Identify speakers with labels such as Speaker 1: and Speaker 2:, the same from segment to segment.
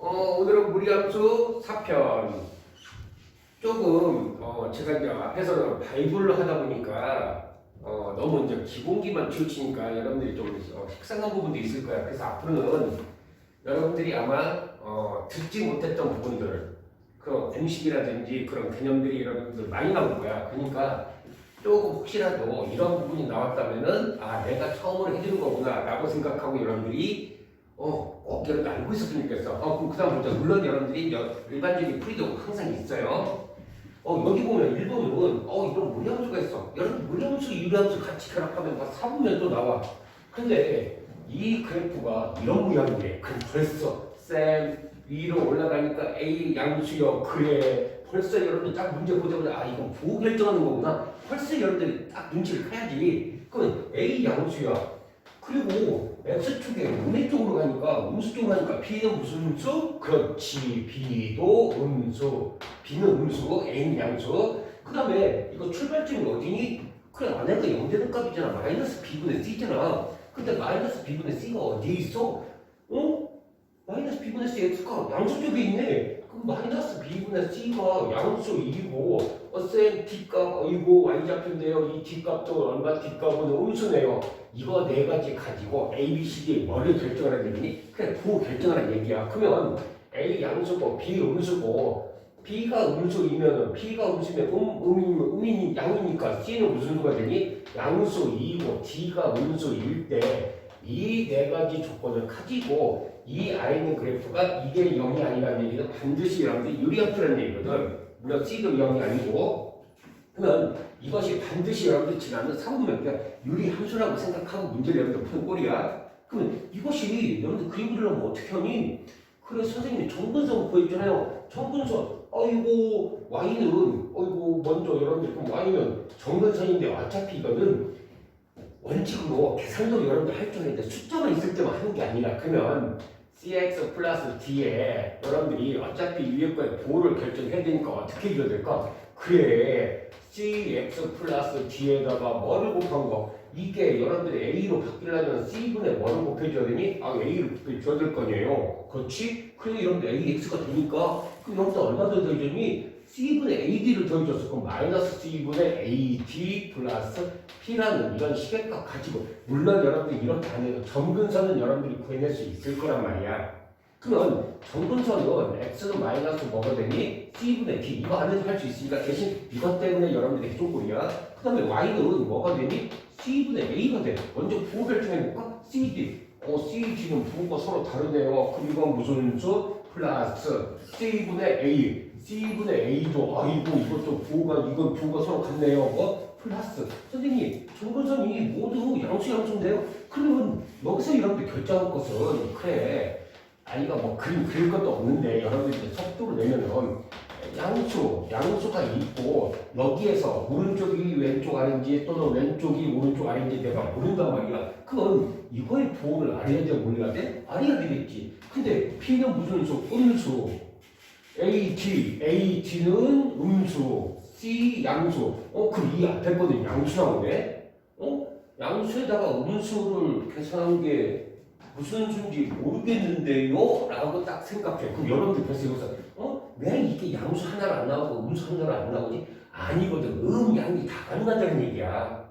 Speaker 1: 오늘은 무리함수 4편. 조금, 제가 이제 앞에서는 바이블로 하다 보니까, 너무 이제 기본기만 치우치니까 여러분들이 좀 식상한 부분도 있을 거야. 그래서 앞으로는 여러분들이 아마, 듣지 못했던 부분들, 그런 공식이라든지 그런 개념들이 여러분들 많이 나올 거야. 그러니까 조금 혹시라도 이런 부분이 나왔다면은, 내가 처음으로 해주는 거구나, 라고 생각하고 여러분들이 꼭 여러분 알고 있었으면 좋겠어. 그럼 그 다음 보자. 물론 여러분들이 일반적인 풀이도 항상 있어요. 여기 보면 1번은, 이런 무리함수가 있어. 여러분, 무리함수, 유리함수 같이 결합하면 다 사분면 또 나와. 근데 이 그래프가 이런 모양인데, 그럼 벌써, 위로 올라가니까 A 양수요. 그래. 벌써 여러분들 딱 문제 보자마자, 이건 부호 결정하는 거구나. 벌써 여러분들이 딱 눈치를 해야지. 그럼 A 양수야. 그리고 X축에 음의 쪽으로 가니까 음수 쪽으로 가니까 B는 무슨 음수? 그렇지. B도 음수. B는 음수, A는 양수. 그 다음에 이거 출발점이 어디니? 그래, 안에가 0되는 값이잖아. 마이너스 B분의 C잖아. 근데 마이너스 B분의 C가 어디에 있어? 마이너스 B분의 C X가 양수 쪽에 있네. 그럼 마이너스 B분의 C가 양수 2고 쌤 D값 이거 Y좌표인데요. 이 D값도 얼마 D값은 음수네요. 이거 네 가지 가지고 A, B, C, D 뭐를 결정하라는 얘기니? 그냥 부호 결정하라는 얘기야. 그러면 A 양수고 B 음수고 B가 음수이면은 B가 음수면 음이 양이니까 C는 무슨 수가 되니? 양수 2고 D가 음수일 때 이 네 가지 조건을 가지고 이 I는 그래프가 이게 0이 아니라는 얘기는 반드시 여러분들이 유리함수라는 얘기거든. 물론 C도 0이 아니고. 그러면 이것이 반드시 여러분들 지나는 사분면, 그러니까 유리함수라고 생각하고 문제를 여러분들 푸는 꼴이야. 그러면 이것이 여러분들 그림 그리려면 어떻게 하니? 그래, 선생님이 정근선 보여줬잖아요. 정근선. Y는, 먼저 여러분들, 그럼 Y는 정근선인데 어차피 이거는 원칙으로 계산도 여러분들 할 줄 아는데 숫자만 있을 때만 하는 게 아니라, 그러면 CX 플러스 D에 여러분들이 어차피 위에 거에 부호를 결정해야 되니까 어떻게 해줘야 될까? 그래, CX 플러스 D에다가 뭐를 곱한 거? 이게 여러분들이 A로 바뀌려면 C분의 뭐를 곱해줘야 되니? A를 곱해줘야 될 거 아니에요. 그렇지? 그래, 여러분들 AX가 되니까 그럼 여기다 얼마 더 더해줬니? C분의 AD를 더해줬어. 그럼 마이너스 C분의 AD 플러스 P라는 이런 시계값 가지고, 물론 여러분들이 이렇게 안 해도 점근선은 여러분들이 구해낼 수 있을 거란 말이야. 그러면 점근선은 X는 마이너스 뭐가 되니? C분의 D. 이거 안 해도 할 수 있으니까 대신 이것 때문에 여러분들이 해준 꼴이야. 그 다음에 Y는 뭐가 되니? C분의 A가 돼. 먼저 부호 결정해볼까? CD. CD는 부호가 서로 다르네요. 그럼 이건 무슨 수? 플러스 C분의 A. C분의 A도 이것도 부호가, 이건 부호가 서로 같네요. 플러스 선생님, 정근선이 모두 양수인데요. 그러면 여기서 여러분들 결정할 것은, 그래, 아이가 뭐 그림 그릴 것도 없는데 여러분들이 속도를 내면은 양수가 있고 여기에서 오른쪽이 왼쪽 아래인지 또는 왼쪽이 오른쪽 아래인지 내가 모른단 말이야. 그건 이거의 부호를 알아야 돼, 몰라야 돼? 알아야 되겠지. 근데 P는 무슨 수? 음수. AD는 음수. C 양수. 그럼 이 앞에 거는 양수 나오네? 양수에다가 음수를 계산한 게 무슨 수인지 모르겠는데요? 라고 딱 생각해. 그럼 여러분들 벌써 여기서, 왜 이게 양수 하나를 안 나오고 음수 하나를 안 나오지? 아니거든. 양이 다 가능하다는 얘기야.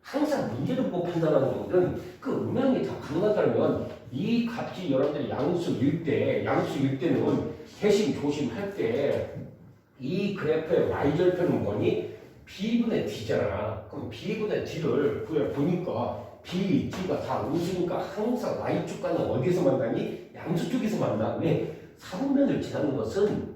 Speaker 1: 항상 문제를 보고 판단하는 거거든. 그 음양이 다 가능하다면 이 값이 여러분들이 양수일 때는 대신 조심할 때 이 그래프의 y절표는 뭐니? b분의 d잖아. 그럼 b분의 d를 보니까 b, d가 다 음수니까 항상 y축과는 어디에서 만나니? 양수 쪽에서 만나. 왜? 사분면을 지나는 것은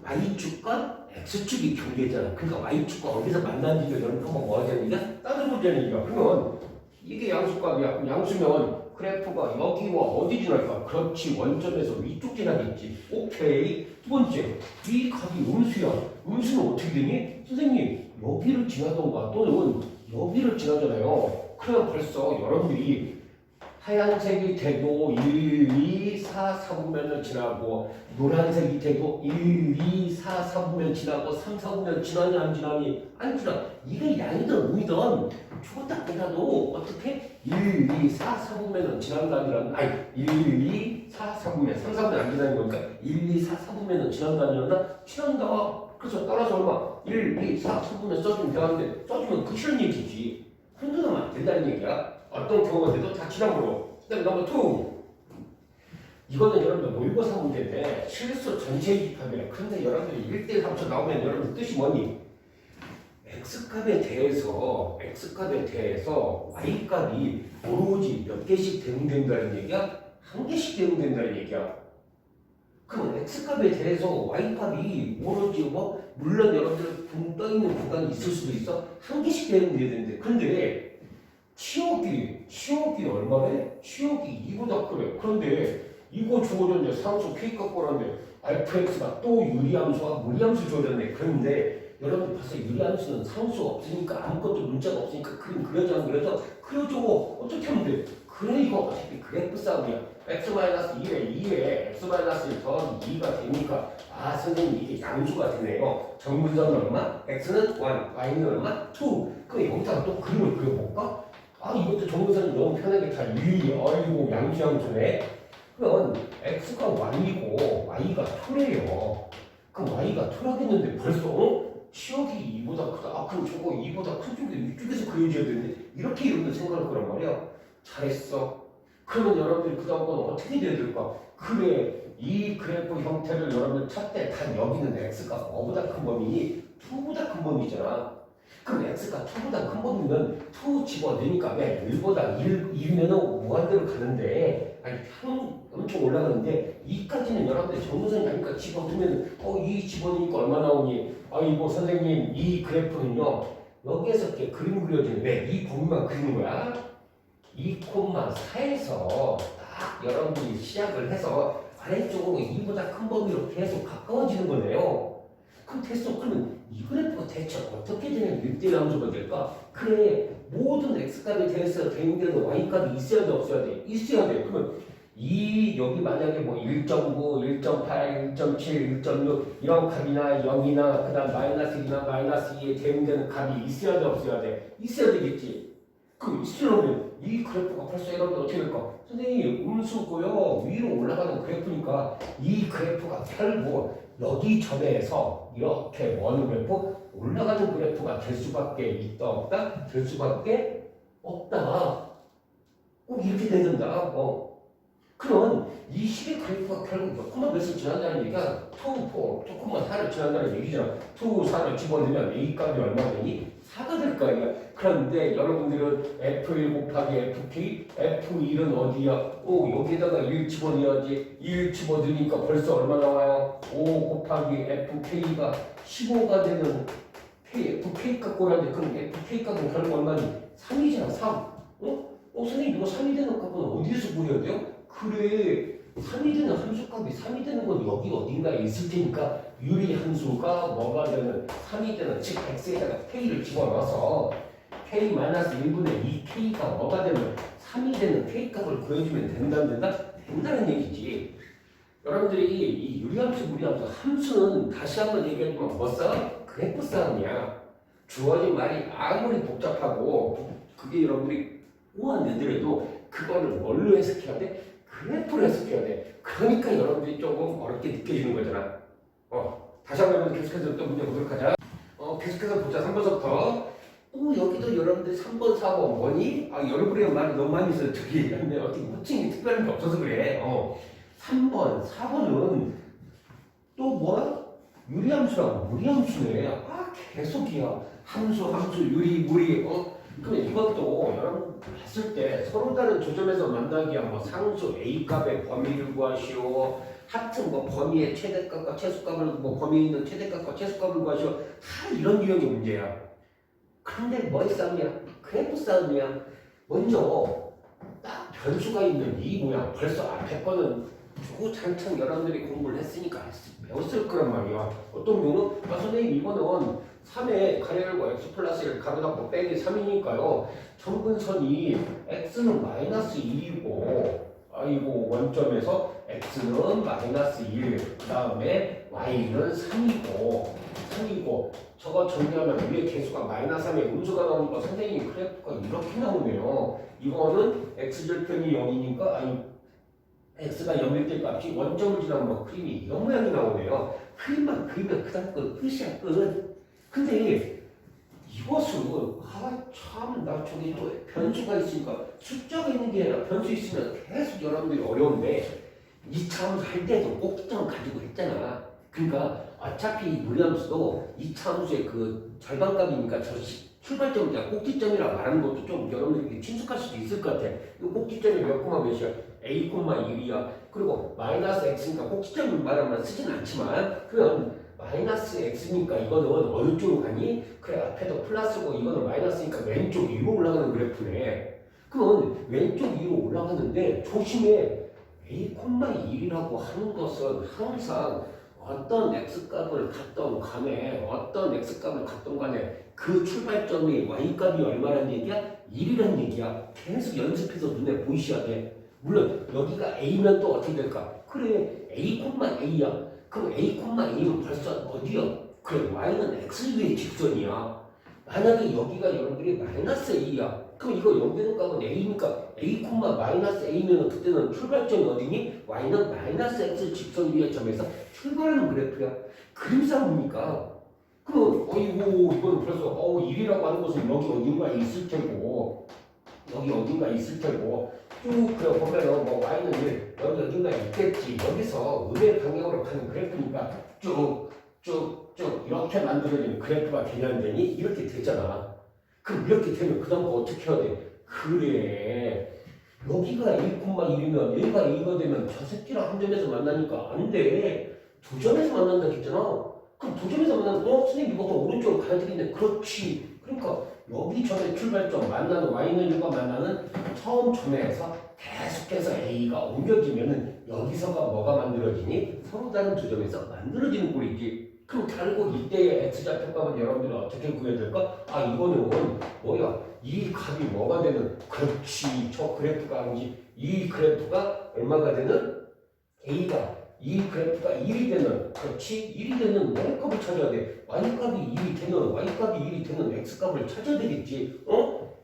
Speaker 1: y축과 x축이 경계잖아. 그러니까 y축과 어디서 만나는지 여러분 한번 뭐 하자니까? 따져보자는 얘기야. 그러면 이게 양수값이야. 그럼 양수면 그래프가 여기와 어디 지날까? 그렇지, 원점에서 위쪽 지나겠지. 오케이. 두 번째, 이 값이 음수야. 음수는 어떻게 되니? 선생님, 여기를 지나던가 또는 여기를 지나잖아요. 그러면 벌써 여러분들이 하얀색이 돼도 1, 2, 4, 4분면을 지나고, 노란색이 돼도 1, 2, 4, 4분면 지나고, 3, 4분면 지나니 안 지나니? 안 지나. 이게 양이든 음이든 죽었다 깨라도 어떻게? 1, 2, 4, 4분면은 지난 게 아니라, 1, 2, 4, 4, 4분면 3, 4분면 안 지나는 거니까 1, 2, 4, 4분면은 지난다 안 지난다? 지난다. 그래서 따라서 얼마? 1, 2, 4, 4분면 써주면 되는데 써주면 끝이라는 얘기지. 흔들면 안 된다는 얘기야. 어떤 경우가 돼도 다 지나므로. 그다음에 넘버 2. 이거는 여러분들 모의고사 문제인데 실수 전체 이집합이야. 그런데 여러분들이 1대1 합쳐 나오면 여러분들 뜻이 뭐니? x값에 대해서 y값이 오로지 몇 개씩 대응된다는 얘기야? 한 개씩 대응된다는 얘기야. 그럼 x값에 대해서 y값이 오로지 물론 여러분들 붕 떠있는 구간이 있을 수도 있어. 한 개씩 대응돼야 되는데 근데 치역이 얼마래? 치역이 2보다 크래. 그런데 이거 주어졌는데 상수 k값 보라는데 fx가 또 유리함수와 무리함수 주어졌네. 그런데 여러분들 봤어요. 유리함수는 상수 없으니까 아무것도 문자가 없으니까 그림 그려져 안 그려져? 그려줘. 어떻게 하면 돼? 그래 이거 어차피 그래프 싸움이야. x-2에 x-1 더하기 2가 되니까 아 선생님 이게 양수가 되네요. 정분선은 얼마? x는 1, y는 얼마? 2. 그럼 여기다가 또 그림을 그려볼까? 아 이것도 정분선이 너무 편하게 다 아이고 양수네. 그러면 x가 1이고 y가 2래요. 그럼 y가 2라겠는데 벌써 치역이 2보다 크다. 아 그럼 저거 2보다 큰 쪽에 이쪽에서 그려줘야 되는데 이렇게 여러분들 생각할 거란 말이야. 잘했어. 그러면 여러분들이 그 다음 건 어떻게 돼야 될까? 그래 이 그래프 형태를 여러분들 찾되 단 여기는 x가 5보다 큰 범위니 2보다 큰 범위잖아. 그럼 x가 2보다 큰 범위면 2 집어넣으니까 왜 1보다 1이면 무한대로 가는데 아니 엄청 올라가는데 2까지는 여러분들 정무선이 아니까 집어넣으면 2 집어넣으니까 얼마 나오니? 아이고 선생님 이 그래프는요 여기에서 이렇게 그림 그려지는 왜? 이 범위만 그리는 거야? 2,4에서 딱 여러분들이 시작을 해서 아래쪽으로 2보다 큰 범위로 계속 가까워지는 거네요. 그럼 됐어. 그러면 이 그래프가 대체 어떻게 되면 1대1 함수가 될까? 그래 모든 x값에 대해서 대응되는 y값이 있어야 돼 없어야 돼? 있어야 돼. 그러면 여기 만약에 뭐 1.9, 1.8, 1.7, 1.6 이런 값이나 0이나 그 다음 -1이나 -2에 대응되는 값이 있어야 돼 없어야 돼? 있어야 되겠지. 그럼 있으려면 이 그래프가 벌써 여러분들 어떻게 될까? 선생님 음수고요 위로 올라가는 그래프니까 이 그래프가 결국 여기 점에서 이렇게 원 그래프 올라가는 그래프가 될 수밖에 있다 없다? 될 수밖에 없다. 꼭 이렇게 된다. 그럼 이 식의 그래프가 결국 조금만 몇을 지난다는 얘기가 2, 4, 조금만 4를 지난다는 얘기잖아. 2, 4를 집어넣으면 A 값이 얼마 되니? 4가 될 거 아니야. 그런데 여러분들은 F1 곱하기 FK, F1은 어디야? 여기다가 1 집어넣어야지. 1 집어넣으니까 벌써 얼마 나와요? 5 곱하기 FK가 15가 되는 FK 값 고라는데 그럼 FK 값은 결국 얼마니? 3이잖아. 3. 선생님 이거 3이 되는 값은 어디에서 구해야 돼요? 그래 3이 되는 함수값이 3이 되는 건 여기 어딘가에 있을 테니까 유리 함수가 뭐가 되는 3이 되는 즉 x에다가 k를 집어넣어서 k-1분의 2k가 뭐가 되는 3이 되는 k값을 구해주면 된다는 얘기지. 여러분들이 이 유리함수 무리함수 함수는 다시 한번 얘기하지만 뭐 싸움? 그래프 싸움이야. 주어진 말이 아무리 복잡하고 그게 여러분들이 우한되더라도 그거를 뭘로 해석해야 돼? 그래프로 해석해야 돼. 그러니까 여러분들이 조금 어렵게 느껴지는 거잖아. 다시 한번 계속해서 또 문제 보도록 하자. 계속해서 보자. 3번부터. 여기도 여러분들이 3번, 4번 뭐니? 여러분의 말이 너무 많이 있어요. 저기 근데 어떻게 호칭이 특별한 게 없어서 그래. 3번, 4번은 또 뭐야? 유리함수랑 무리함수네. 계속이야. 함수, 유리, 무리. 그럼 이것도 여러분 봤을 때 서로 다른 조점에서 만나기야 뭐 상수 A값의 범위를 구하시오. 하여튼 뭐 범위의 최대값과 최소값을 뭐 범위에 있는 최대값과 최소값을 구하시오. 다 이런 유형의 문제야. 그런데 뭐의 싸움이야? 그래프 싸움이야. 먼저 딱 변수가 있는 이 모양 벌써 앞에 거는 주구장창 여러분들이 공부를 했으니까 배웠을 거란 말이야. 어떤 경우는 선생님 이거는 3에 가로 열고 x 플러스 1 가로 닫고 빼기 3이니까요. 정근선이 x는 -2이고 원점에서 x는 -1 그 다음에 y는 3이고 저거 정리하면 위에 개수가 -3에 음수가 나오니까 선생님 그래프가 이렇게 나오네요. 이거는 x절편이 0이니까 x가 0일 때 값이 원점을 지나면 뭐 그림이 이런 모양이 나오네요. 그림만 그리면 그다음 건 끝이야 끝. 근데 이것을 참 나 저기 또 변수가 있으니까 숫자가 있는 게 아니라 변수 있으면 계속 여러분들이 어려운데 이차함수 할 때도 꼭지점 가지고 했잖아. 그러니까 어차피 무리함수도 이차함수의 그 절반값이니까 저 출발점이야 꼭지점이라고 말하는 것도 좀 여러분들이 친숙할 수도 있을 것 같아. 이 꼭지점이 몇 콤마 몇이야? a 콤마 1이야. 그리고 마이너스 x니까 꼭지점 말하면 쓰진 않지만 그럼 마이너스 x니까 이거는 어느 쪽으로 가니? 그래 앞에도 플러스고 이거는 마이너스니까 왼쪽 위로 올라가는 그래프네. 그럼 왼쪽 위로 올라가는데 조심해. a, 1이라고 하는 것은 항상 어떤 x값을 갖던 간에 그 출발점이 y값이 얼마라는 얘기야? 1이라는 얘기야. 계속 연습해서 눈에 보이셔야 돼. 물론 여기가 a면 또 어떻게 될까? 그래 a, a야. 그럼 a, a는 벌써 어디야? 그래 y는 x 위의 직선이야. 만약에 여기가 여러분들이 마이너스 a야. 그럼 이거 연결된 값은 a니까 a, 마이너스 a면 그때는 출발점이 어디니? y는 마이너스 x 직선 위의 점에서 출발하는 그래프야. 그림 싸움이니까. 그럼 어이구 이거는 벌써 1이라고 하는 것은 여기 어딘가에 있을 테고 쭉 그래 보면은 뭐 y는 1 여기 어딘가에 있겠지. 여기서 음의 방향으로 가는 그래프니까 쭉 이렇게 만들어진 그래프가 되냐니 이렇게 되잖아. 그럼 이렇게 되면 그 다음 거 어떻게 해야 돼? 그래 여기가 a, 1이면 얘가 a가 되면 저 새끼랑 한 점에서 만나니까 안 돼. 두 점에서 만난다 했잖아. 그럼 두 점에서 만나면 선생님 이거 더 오른쪽으로 가야 되겠네. 그렇지. 그러니까 여기 점의 출발점 만나는 y는 1과 만나는 처음 점에서 계속해서 a가 옮겨지면은 여기서가 뭐가 만들어지니? 서로 다른 두 점에서 만들어지는 꼴이지. 그럼 결국 이때의 x좌표값은 여러분들은 어떻게 구해야 될까? 이거는 뭐야? 이 값이 뭐가 되는? 그렇지. 저 그래프가 아니지. 이 그래프가 얼마가 되는? a가 이 그래프가 1이 되는, 그렇지? 1이 되는 y값을 찾아야 돼. y값이 1이 되는, y값이 1이 되는 x값을 찾아야 되겠지.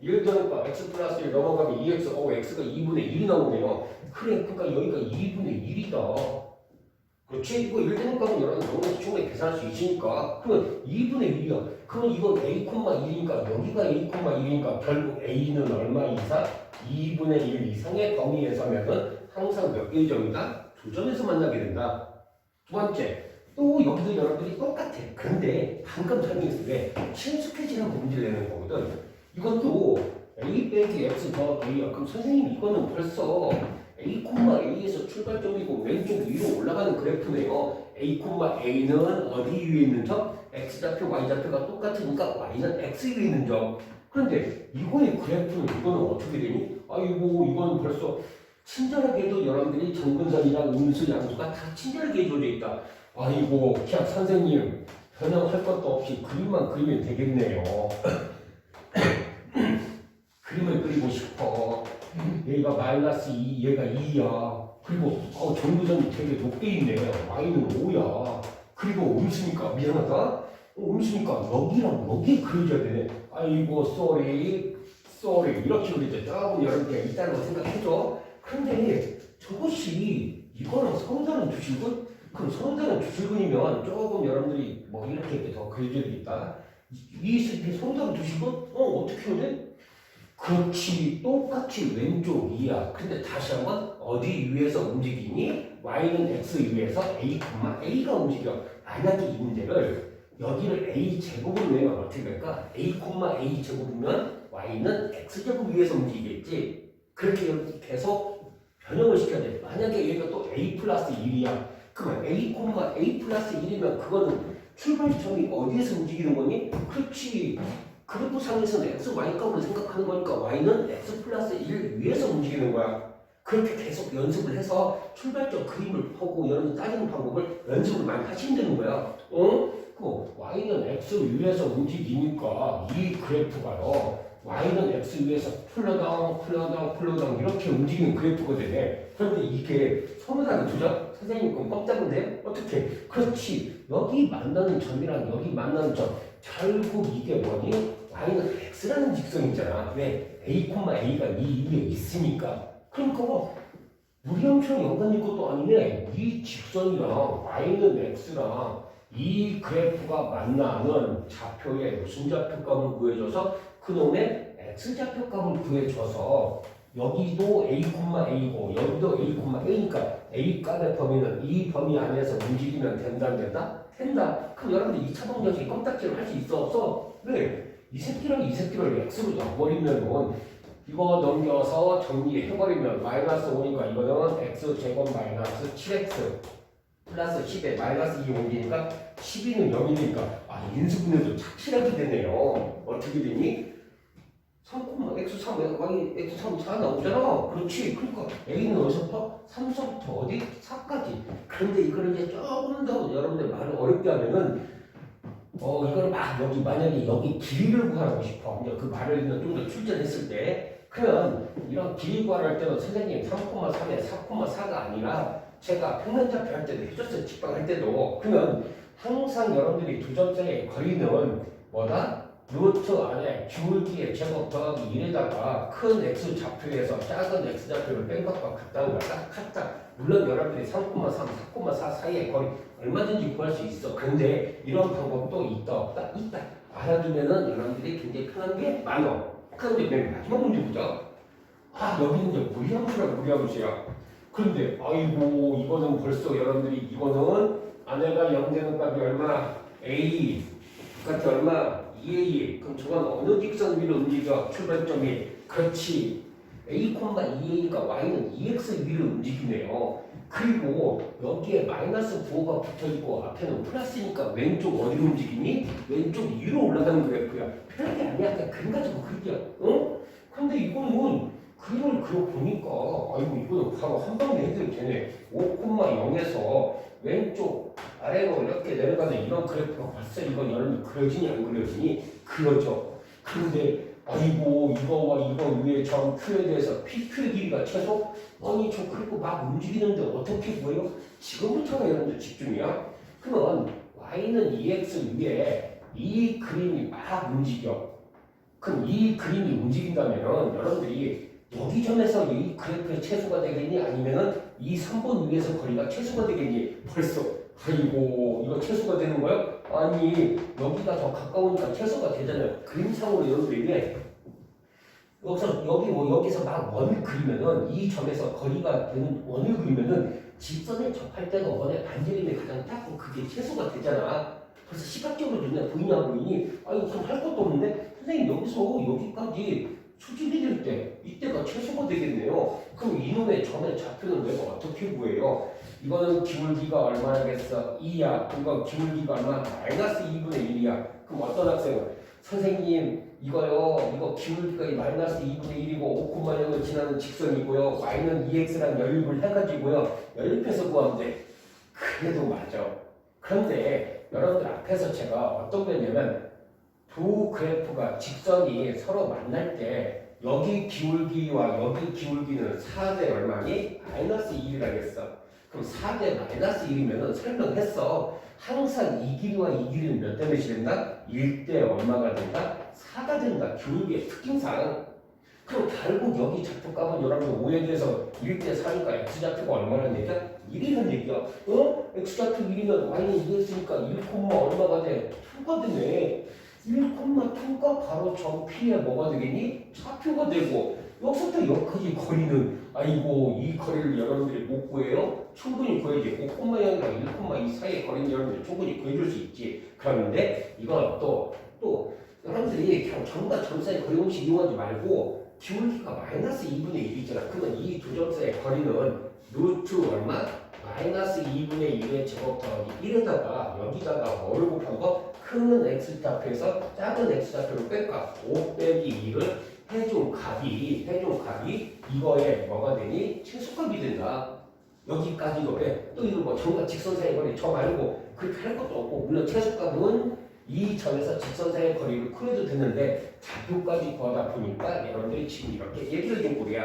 Speaker 1: 1 되니까 x 플러스 1 넘어가면 2x, x가 2분의 1이 나오네요. 그래, 그러니까 여기가 2분의 1이다. 그렇지? 이거 1 되는 값은 여러분 충분히 계산할 수 있으니까. 그러면 2분의 1이야. 그럼 이건 a, 1이니까 여기가 a, 1이니까 결국 a는 얼마 이상? 2분의 1 이상의 범위에서면은 항상 몇 개의 점이다? 두 점에서 만나게 된다. 두 번째, 또 여기도 여러분들이 똑같아. 그런데 방금 설명했을 때 친숙해지는 문제를 내는 거거든. 이것도 a 빼기 x 더 a야. 그럼 선생님 이거는 벌써 a, a에서 출발점이고 왼쪽 위로 올라가는 그래프네요. a, a는 어디 위에 있는 점? x좌표, y좌표가 똑같으니까 y는 x 위에 있는 점. 그런데 이거의 그래프는 이거는 어떻게 되니? 이거는 벌써 친절하게도 여러분들이 정근선이랑 음수, 양수가 다 친절하게 해줘져 있다. 그냥 선생님 변형할 것도 없이 그림만 그리면 되겠네요. 그림을 그리고 싶어. 얘가 마이너스 2, 얘가 2야. 그리고 정근선이 되게 높게 있네. y는 5야. 그리고 음수니까 미안하다. 음수니까 여기랑 여기 그려져야 되네. 쏘리 이렇게 그리죠. 조금 여러분들이 있다는 거 생각해줘. 근데 저것이 이거랑 서로 다른 주식은? 그럼 서로 다른 주식은이면 조금 여러분들이 뭐 이렇게 더 그려져야 되겠다. 이렇게 서로 다른 주식은? 어떻게 해야 돼? 그렇지. 똑같이 왼쪽 이야. 근데 다시 한번 어디 위에서 움직이니? y는 x 위에서 a, a가 움직여. 만약에 이 문제를 여기를 a 제곱으로 내면 어떻게 될까? a, a 제곱이면 y는 x제곱 위에서 움직이겠지. 그렇게 계속 변형을 시켜야 돼. 만약에 얘가 또 a 플러스 1이야. 그러면 a 플러스 1이면 그거는 출발점이 어디에서 움직이는 거니? 그렇지. 그래프상에서는 x, y값을 생각하는 거니까 y는 x 플러스 1 위에서 움직이는 거야. 그렇게 계속 연습을 해서 출발점 그림을 보고 여러분 따지는 방법을 연습을 많이 하시면 되는 거야. y는 x 위에서 움직이니까 이 그래프가요. y는 x 위에서 풀러다운 이렇게 움직이는 그래프가 되네. 그런데 이게 서로 다른 두 점? 선생님 그럼 깜짝인데? 어떻게? 그렇지. 여기 만나는 점이랑 여기 만나는 점. 결국 이게 뭐니? y는 x라는 직선이잖아. 왜? a, a가 이 위에 있으니까. 그러니까 무리함수랑 연관 있는 것도 아니네. 이 직선이랑 y는 x랑 이 그래프가 만나는 좌표의 무슨 좌표값을 구해줘서 그놈의 x좌표값을 구해줘서 여기도 a, a고 여기도 a, a니까 a 값의 범위는 이 범위 안에서 움직이면 된다 안 된다? 된다. 그럼 여러분들 2차 방정식 껌딱지를 할 수 있어 없어? 왜? 이 새끼랑 이 새끼를 x로 넣어버리면은 이거 넘겨서 정리해버리면 마이너스 5니까 이거는 x제곱 마이너스 7x 플러스 10에 마이너스 2 옮기니까 12는 0이니까 아 인수분해도 착실하게 되네요. 어떻게 되니? 3, x3, x3, 4 나오잖아. 그렇지. 그러니까 a는 어디서부터? 3서부터 어디? 4까지. 그런데 이거를 이제 조금 더 여러분들 말을 어렵게 하면은 이걸 막 여기 만약에 여기 길이를 구하고 싶어. 이제 그 말을 좀 더 출전했을 때 그러면 이런 길이 구할 때는 선생님 3,3에 4,4가 아니라 제가 평면좌표 할 때도 해줬어요. 직방할 때도. 그러면 항상 여러분들이 두 점짜리 거리는 뭐다? 루트 안에 기울기의 제곱 더하기 1에다가 큰 x 좌표에서 작은 x 좌표를 뺀 것과 같다는 거야. 같다. 물론 여러분들이 3,3, 4,4 사이의 거리 얼마든지 구할 수 있어. 그런데 이런 방법도 있다 없다? 있다. 알아두면은 여러분들이 굉장히 편한 게 많어. 그런데 맨 마지막 문제 보자. 아 여기는 이제 무리함수랑 무리함수야. 그런데 아이고 이거는 벌써 여러분들이 이거는 안에가 0 되는 값이 얼마? a 같이 얼마? 2a. 그럼 저건 어느 직선 위로 움직여? 출발점이. 그렇지. a, 2a니까 y는 2x 위로 움직이네요. 그리고 여기에 마이너스 9가 붙어있고 앞에는 플러스니까 왼쪽 어디로 움직이니? 왼쪽 위로 올라가는 그래프야. 편하게 아니야. 그냥 그림 가지고 그릴게요. 어? 근데 이거는 그림을 그려보니까 아이고 이거는 바로 한 방에 해도 되네. 5,0에서 왼쪽 아래로 이렇게 내려가는 이런 그래프가 벌써 이건 여러분이 그려지니 안 그려지니? 그려져. 근데 아이고 이거와 이거 위에 점 Q에 대해서 PQ의 길이가 최소? 아니 저 그리고 막 움직이는데 어떻게 보여? 지금부터가 여러분들 집중이야. 그러면 Y는 2X 위에 이 그림이 막 움직여. 그럼 이 그림이 움직인다면 여러분들이 여기 점에서 이 그래프의 최소가 되겠니? 아니면은 이 3번 위에서 거리가 최소가 되겠니? 벌써 아이고 이거 최소가 되는 거야? 아니 여기가 더 가까우니까 최소가 되잖아요. 그림상으로 여러분들이 여기서 막 원을 그리면은 이 점에서 거리가 되는 원을 그리면은 직선에 접할 때가 원의 반지름이 가장 작고 그게 최소가 되잖아. 그래서 시각적으로 눈에 보이냐 보이니? 아니 그럼 할 것도 없는데 선생님 여기서 여기까지 수직이 될 때 이때가 최소가 되겠네요. 그럼 이놈의 점의 좌표는 내가 어떻게 구해요? 이거는 기울기가 얼마겠어? 2야. 이거 기울기가 얼마? 마이너스 2분의 1이야. 그럼 어떤 학생은 선생님 이거 기울기가 마이너스 2분의 1이고 5,0을 지나는 직선이고요. y는 2x랑 연립을 해가지고요. 연립해서 구하면 돼. 그래도 맞아. 그런데 여러분들 앞에서 제가 어떤 거냐면 두 그래프가 직선이 서로 만날 때 여기 기울기와 여기 기울기는 4대 얼마니? 마이너스 1이라겠어. 그럼 4대 마이너스 1이면 설명했어. 항상 이 길이와 이 길이는 몇 대 몇이 된다? 1대 얼마가 된다? 4가 된다. 기울기의 특징상. 그럼 결국 여기 좌표값은 여러분 5에 대해서 1대 4니까 x좌표가 얼마나 얘기야? 1이란 얘기야. x좌표 1이면 y는 2x니까 1, 얼마가 돼? 2가 되네. 1,2가 바로 점 P에 뭐가 되겠니? 좌표가 되고 여기서부터 여기까지 거리는 아이고 이 거리를 여러분들이 못 구해요? 충분히 구해야지. 5,0이랑 1,2 사이의 거리는 여러분들이 충분히 구해줄 수 있지. 그런데 이건 또 여러분들이 그냥 점과 점 사이 거리 공식 이용하지 말고 기울기가 마이너스 2분의 1이잖아. 그러면 이 두 점 사이의 거리는 루트 얼마? 마이너스 2분의 1의 제곱 더하기 1에다가 여기다가 뭐를 곱한 거? 큰 x좌표에서 작은 x좌표를 뺄까? 5 빼기 2를 해준 값이 이거에 뭐가 되니? 최소값이 된다. 여기까지도 왜? 또 이거 뭐 점과 직선 사이의 거리 저 말고 그렇게 할 것도 없고 물론 최소값은 이 점에서 직선 사이의 거리를 구해도 되는데 좌표까지 구하다 보니까 여러분들이 지금 이렇게 얘기를 된 꼴이야.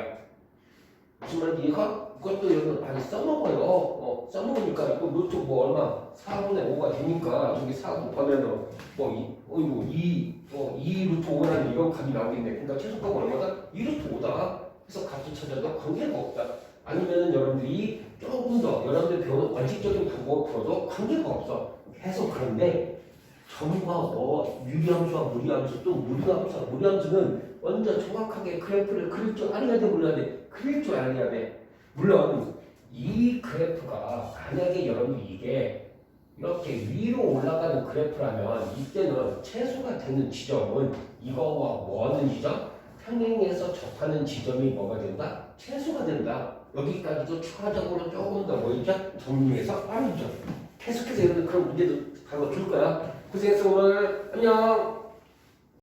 Speaker 1: 무슨 말인지 그것도 여러분 많이 써먹어요. 써먹으니까 이거 루트 뭐 얼마 4분의 5가 되니까 여기 4 곱하면은 뭐 2 루트 5라는 이런 값이 나오겠네. 그러니까 최소값은 얼마다? 2 루트 5다. 그래서 값을 찾아도 관계가 없다. 아니면 여러분들이 조금 더 여러분들 배우는 원칙적인 방법으로도 관계가 없어. 계속 그런데 점과 유리함수와 무리함수 또 무리함수는 먼저 정확하게 그래프를 그릴 줄 알아야 돼, 몰라야 돼? 그릴 줄 알아야 돼. 물론 이 그래프가 만약에 여러분이 이게 이렇게 위로 올라가는 그래프라면 이때는 최소가 되는 지점은 이거와 뭐 하는 지점? 평행에서 접하는 지점이 뭐가 된다? 최소가 된다. 여기까지도 추가적으로 조금 더 뭐있죠? 정리해서 빠르죠. 계속해서 여러분 그런 문제도 바로 줄 거야. 고생했어 오늘. 안녕.